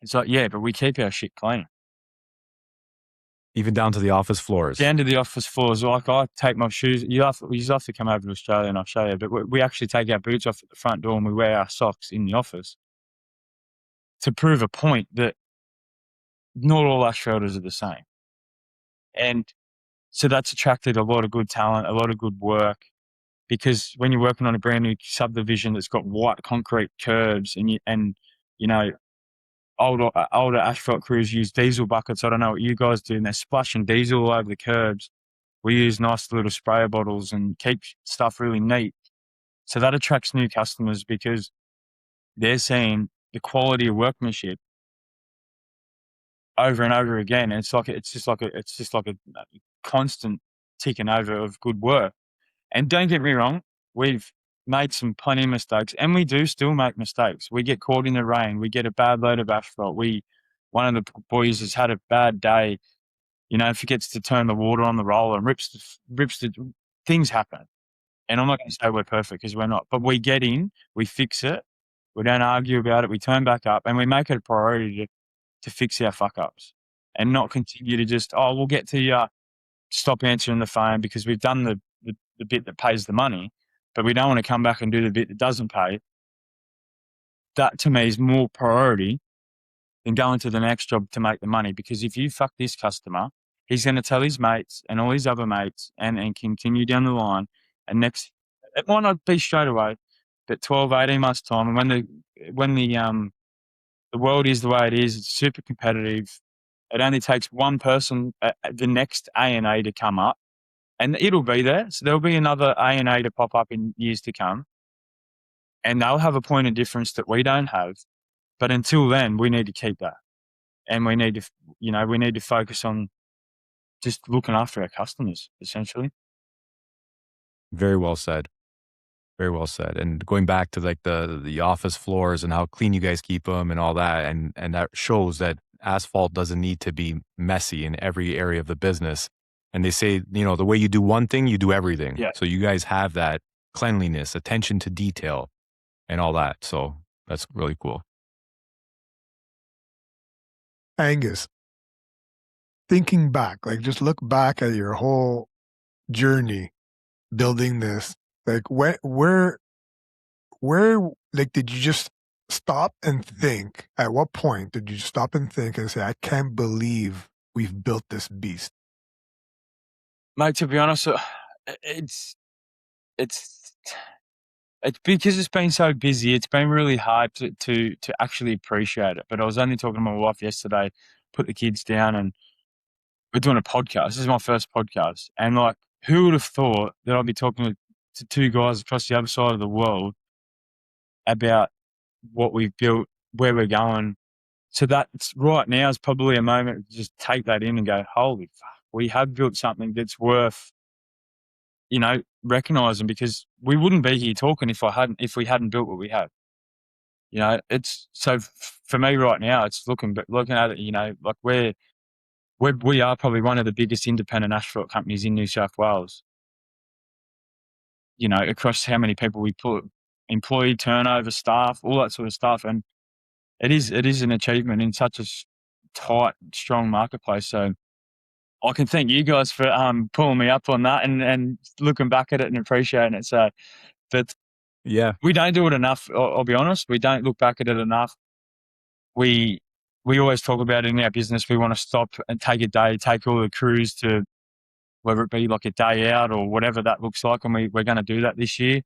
It's like, yeah, but we keep our shit clean. Even down to the office floors. Down to the office floors. Like I take my shoes. You have to come over to Australia and I'll show you. But we actually take our boots off at the front door and we wear our socks in the office to prove a point that not all asphalters are the same. And so that's attracted a lot of good talent, a lot of good work. Because when you're working on a brand new subdivision that's got white concrete curbs and older asphalt crews use diesel buckets. I don't know what you guys do, and they're splashing diesel all over the curbs. We use nice little sprayer bottles and keep stuff really neat. So that attracts new customers because they're seeing the quality of workmanship over and over again. And it's just like a constant ticking over of good work. And don't get me wrong, we've made some plenty of mistakes, and we do still make mistakes. We get caught in the rain. We get a bad load of asphalt. One of the boys has had a bad day, forgets to turn the water on the roller and rips the things happen. And I'm not going to say we're perfect because we're not, but we get in, we fix it. We don't argue about it. We turn back up and we make it a priority to fix our fuck ups and not continue to just, we'll get to you. Stop answering the phone because we've done the bit that pays the money, but we don't want to come back and do the bit that doesn't pay that to me is more priority than going to the next job to make the money. Because if you fuck this customer, he's going to tell his mates and all his other mates and continue down the line. And next, it might not be straight away, but 12, 18 months time. And when the world is the way it is, it's super competitive. It only takes one person, the next ANA to come up, and it'll be there. So there'll be another ANA to pop up in years to come, and they'll have a point of difference that we don't have. But until then, we need to keep that, and we need to focus on just looking after our customers, essentially. Very well said. Very well said. And going back to like the office floors and how clean you guys keep them and all that, and that shows that asphalt doesn't need to be messy in every area of the business. And they say, the way you do one thing, you do everything. Yeah. So you guys have that cleanliness, attention to detail, and all that. So that's really cool. Angus, thinking back, like just look back at your whole journey building this. Like where like did you just stop and think? At what point did you stop and think and say, I can't believe we've built this beast? Mate, to be honest, it's because it's been so busy. It's been really hard to actually appreciate it. But I was only talking to my wife yesterday, put the kids down, and we're doing a podcast. This is my first podcast. And like, who would have thought that I'd be talking to two guys across the other side of the world about what we've built, where we're going. So that's right now is probably a moment to just take that in and go, holy fuck, we have built something that's worth, recognizing, because we wouldn't be here talking if we hadn't built what we have. It's so for me right now, it's looking at it, like we are probably one of the biggest independent asphalt companies in New South Wales. Across how many people we put, employee turnover, staff, all that sort of stuff. And it is an achievement in such a tight, strong marketplace. So I can thank you guys for pulling me up on that and looking back at it and appreciating it. So, but yeah, we don't do it enough. I'll be honest. We don't look back at it enough. We always talk about it in our business. We want to stop and take a day, take all the crews to, whether it be like a day out or whatever that looks like. And we're going to do that this year.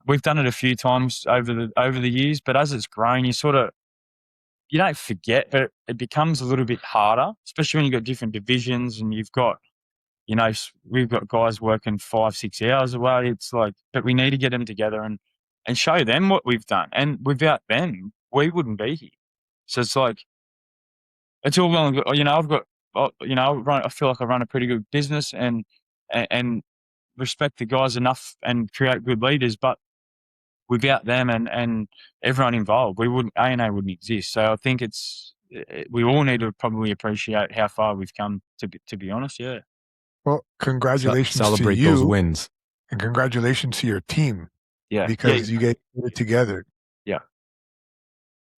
We've done it a few times over the years, but as it's grown, you don't forget, but it becomes a little bit harder, especially when you've got different divisions and you've got, we've got guys working 5-6 hours away. It's like, but we need to get them together and show them what we've done. And without them, we wouldn't be here. So it's like, it's all well and good. I've got, I feel like I run a pretty good business and respect the guys enough and create good leaders, but without them and everyone involved, ANA wouldn't exist. So I think we all need to probably appreciate how far we've come, to be honest. Yeah. Well, congratulations celebrate to you, those wins, and congratulations to your team. Yeah, because you guys put it together.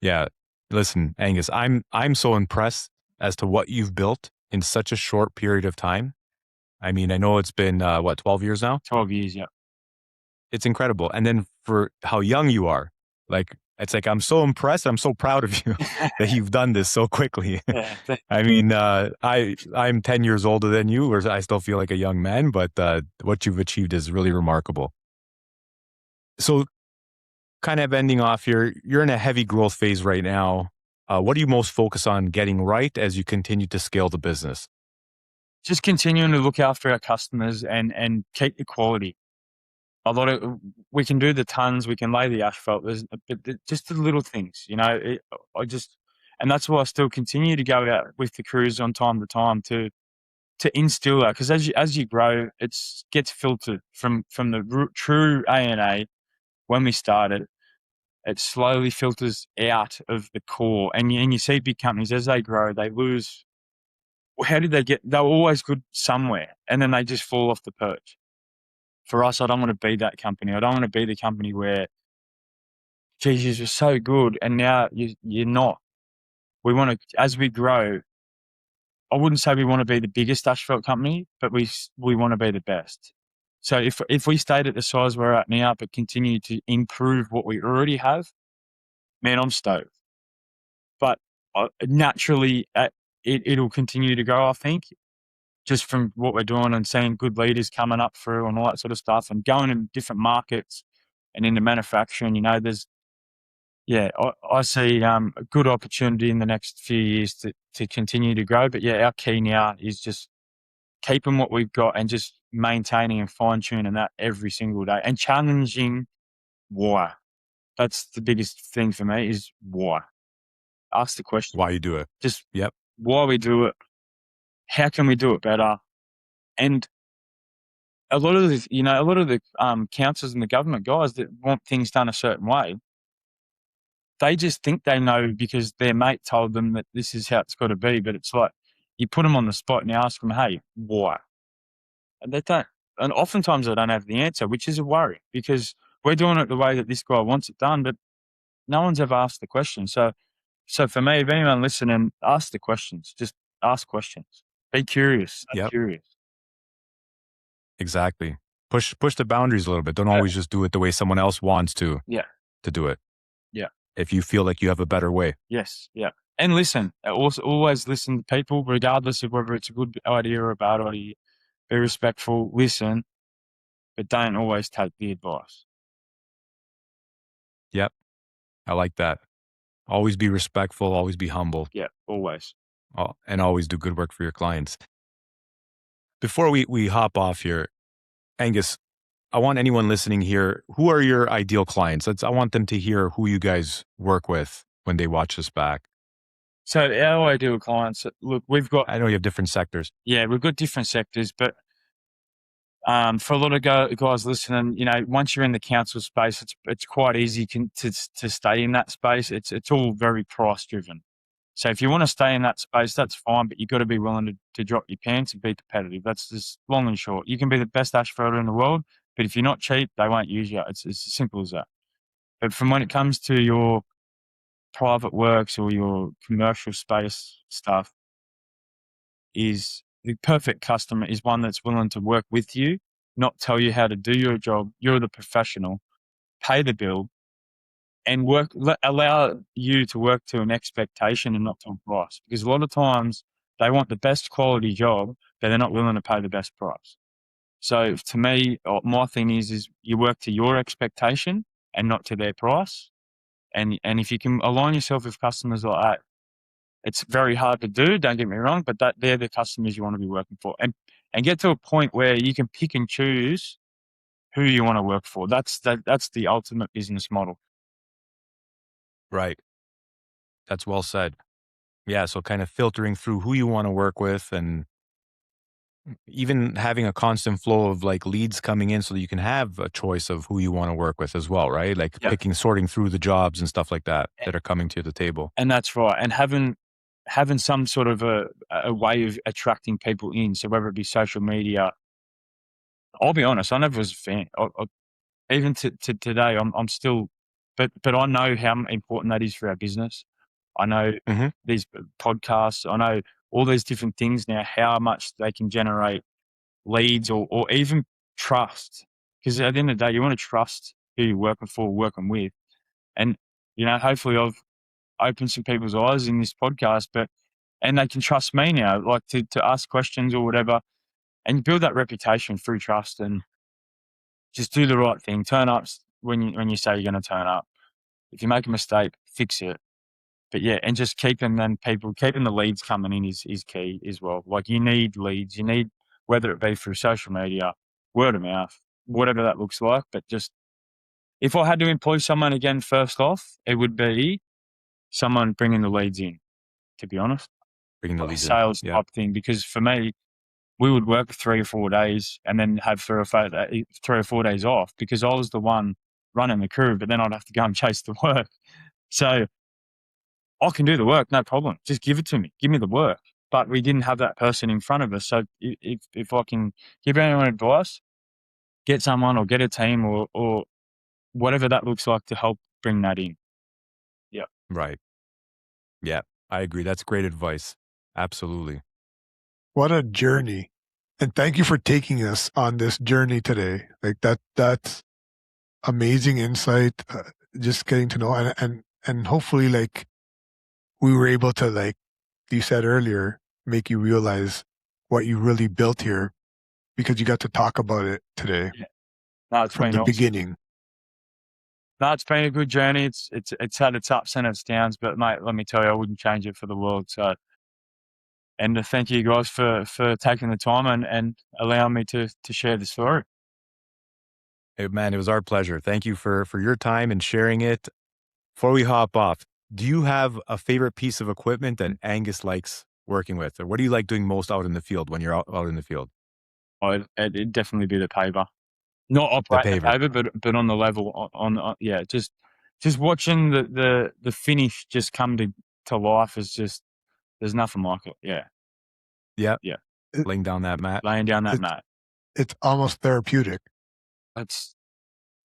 Yeah. Listen, Angus, I'm so impressed as to what you've built in such a short period of time. I mean, I know it's been 12 years now. 12 years, yeah. It's incredible. And then for how young you are, it's like, I'm so impressed. I'm so proud of you that you've done this so quickly. Yeah. I mean, I'm 10 years older than you, or I still feel like a young man, but what you've achieved is really remarkable. So kind of ending off here, you're in a heavy growth phase right now. What do you most focus on getting right as you continue to scale the business? Just continuing to look after our customers and keep the quality. We can do the tons, we can lay the asphalt, but just the little things, and that's why I still continue to go out with the crews on time to time to instill that, because as you grow, it gets filtered from the true ANA. When we started, it slowly filters out of the core, and you see big companies as they grow, they lose. How did they get? They were always good somewhere, and then they just fall off the perch. For us, I don't want to be that company. I don't want to be the company where, geez, you're so good and now you're not. We want to, as we grow, I wouldn't say we want to be the biggest asphalt company, but we want to be the best. So if we stayed at the size we're at now, but continue to improve what we already have, man, I'm stoked. But naturally, it'll continue to grow, I think, just from what we're doing and seeing good leaders coming up through and all that sort of stuff and going in different markets and into manufacturing. You know, I see a good opportunity in the next few years to continue to grow. But yeah, our key now is just keeping what we've got and just maintaining and fine tuning that every single day and challenging why. That's the biggest thing for me is why. Ask the question. Why you do it. Just Yep. why we do it. How can we do it better? And a lot of the councils and the government guys that want things done a certain way, they just think they know because their mate told them that this is how it's got to be. But it's like you put them on the spot and you ask them, hey, why? And they don't. And oftentimes they don't have the answer, which is a worry because we're doing it the way that this guy wants it done, but no one's ever asked the question. So for me, if anyone listening, ask the questions. Just ask questions. Be curious. Stay Yep. curious. Exactly. Push the boundaries a little bit. Don't always just do it the way someone else wants to do it. Yeah. If you feel like you have a better way. Yes. Yeah. And listen. Also, always listen to people, regardless of whether it's a good idea or a bad idea. Be respectful. Listen, but don't always take the advice. Yep. I like that. Always be respectful. Always be humble. Yeah. Always. And always do good work for your clients. Before we hop off here, Angus, I want anyone listening here, who are your ideal clients? I want them to hear who you guys work with when they watch this back. So our ideal clients, look, I know you have different sectors. Yeah, we've got different sectors, but for a lot of guys listening, you know, once you're in the council space, it's quite easy to stay in that space. It's all very price driven. So if you want to stay in that space, that's fine, but you've got to be willing to drop your pants and be competitive. That's just long and short. You can be the best asphalter in the world, but if you're not cheap, they won't use you. It's as simple as that. But from when it comes to your private works or your commercial space stuff, is the perfect customer is one that's willing to work with you, not tell you how to do your job. You're the professional, pay the bill, and allow you to work to an expectation and not to a price. Because a lot of times they want the best quality job, but they're not willing to pay the best price. So to me, my thing is you work to your expectation and not to their price. And if you can align yourself with customers like that, it's very hard to do, don't get me wrong, but they're the customers you want to be working for. And get to a point where you can pick and choose who you want to work for. That's the ultimate business model. Right. That's well said. Yeah, so kind of filtering through who you want to work with and even having a constant flow of like leads coming in so that you can have a choice of who you want to work with as well, right? Like sorting through the jobs and stuff like that are coming to the table. And that's right. And having some sort of a way of attracting people in. So whether it be social media, I'll be honest, I never was a fan. Even to today, I'm still, but I know how important that is for our business. I know these podcasts, I know all these different things now, how much they can generate leads or even trust. Because at the end of the day, you want to trust who you're working with. And, you know, hopefully I've opened some people's eyes in this podcast, and they can trust me now, like to ask questions or whatever, and build that reputation through trust and just do the right thing. Turn up when you say you're going to turn up. If you make a mistake, fix it. But yeah, and just keeping the leads coming in is key as well. Like you need leads, whether it be through social media, word of mouth, whatever that looks like. But just if I had to employ someone again, first off, it would be someone bringing the leads in, to be honest. Bringing the like leads sales in. type thing. Because for me, we would work 3 or 4 days and then have 3 or 4 days off because I was the one running the crew, but then I'd have to go and chase the work. So I can do the work, no problem. Just give it to me. Give me the work. But we didn't have that person in front of us. So if I can give anyone advice, get someone or get a team or whatever that looks like to help bring that in. Yeah. Right. Yeah, I agree. That's great advice. Absolutely. What a journey. And thank you for taking us on this journey today. Like that's amazing insight. Just getting to know and And hopefully, like, we were able to, like you said earlier, make you realize what you really built here because you got to talk about it today Yeah. No, it's from been the awesome. beginning. No, it's been a good journey. It's had its ups and its downs, but mate, let me tell you, I wouldn't change it for the world. So, and to thank you guys for taking the time and allowing me to share the story. Hey, man, it was our pleasure. Thank you for your time and sharing it. Before we hop off, do you have a favorite piece of equipment that Angus likes working with? Or what do you like doing most out in the field when you're out in the field? It'd definitely be the paver. Not The operating the paver. paver, but on the level on yeah, just watching the finish just come to life is just, there's nothing like it. Yeah. Yeah. Yeah. It, Laying down that mat. Laying down that it's, mat. it's almost therapeutic.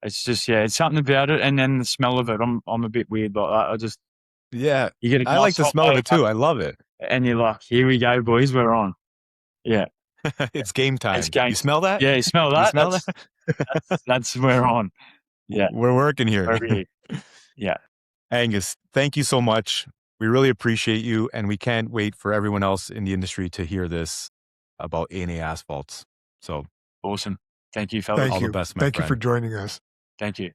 It's just, yeah, it's something about it, and then the smell of it. I'm a bit weird like that. I just, Yeah. you get a I like nice the hot smell of it paver, too. I love it. and you're like, here we go, boys, we're on. Yeah, It's game time. it's game. You smell that? Yeah, you smell You that? smell that? That's we're on. Yeah, We're working here. we're here. Yeah, Angus, thank you so much. We really appreciate you, and we can't wait for everyone else in the industry to hear this about ANA Asphalts. So awesome. Thank you, fellas. Thank all the you. best, my Thank you for friend. joining us. Thank you.